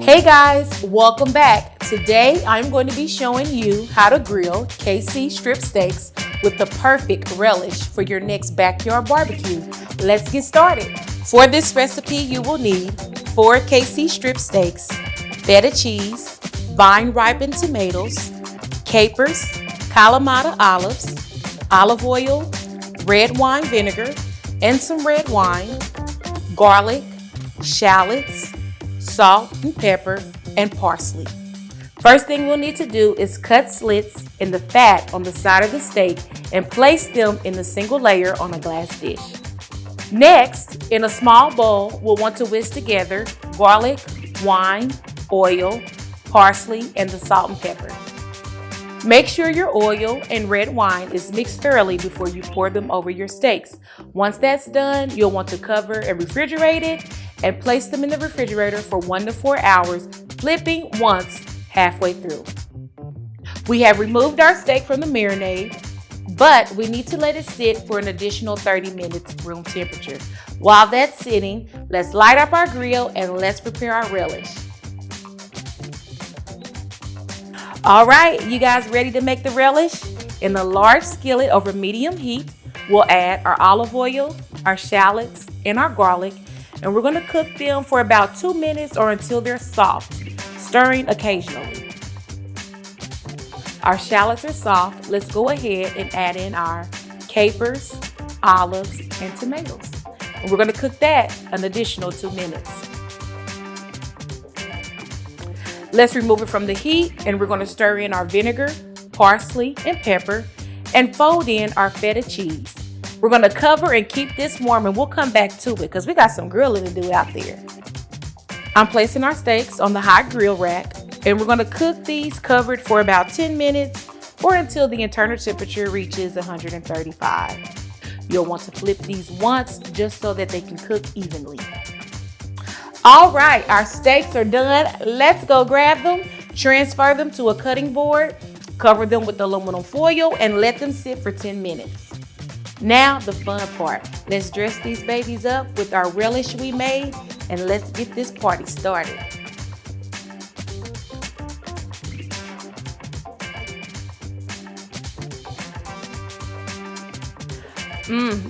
Hey guys, welcome back. Today I'm going to be showing you how to grill KC strip steaks with the perfect relish for your next backyard barbecue. Let's get started. For this recipe you will need 4 KC strip steaks, feta cheese, vine-ripened tomatoes, capers, Kalamata olives, olive oil, red wine vinegar, and some red wine, garlic, shallots, salt and pepper, and parsley. First thing we'll need to do is cut slits in the fat on the side of the steak and place them in a single layer on a glass dish. Next, in a small bowl, we'll want to whisk together garlic, wine, oil, parsley, and the salt and pepper. Make sure your oil and red wine is mixed thoroughly before you pour them over your steaks. Once that's done, you'll want to cover and refrigerate it and place them in the refrigerator for 1 to 4 hours, flipping once halfway through. We have removed our steak from the marinade, but we need to let it sit for an additional 30 minutes room temperature. While that's sitting, let's light up our grill and let's prepare our relish. All right, you guys ready to make the relish? In a large skillet over medium heat, we'll add our olive oil, our shallots, and our garlic, and we're going to cook them for about 2 minutes or until they're soft, stirring occasionally. Our shallots are soft. Let's go ahead and add in our capers, olives, and tomatoes. And we're going to cook that an additional 2 minutes. Let's remove it from the heat, and we're going to stir in our vinegar, parsley, and pepper, and fold in our feta cheese. We're going to cover and keep this warm, and we'll come back to it because we got some grilling to do out there. I'm placing our steaks on the hot grill rack, and we're going to cook these covered for about 10 minutes or until the internal temperature reaches 135. You'll want to flip these once just so that they can cook evenly. All right, our steaks are done. Let's go grab them, transfer them to a cutting board, cover them with aluminum foil, and let them sit for 10 minutes. Now the fun part. Let's dress these babies up with our relish we made, and let's get this party started.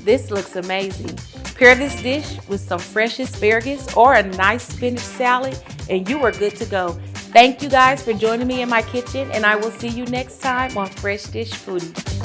This looks amazing. Pair this dish with some fresh asparagus or a nice spinach salad, and you are good to go. Thank you guys for joining me in my kitchen, and I will see you next time on Fresh Dish Foodie.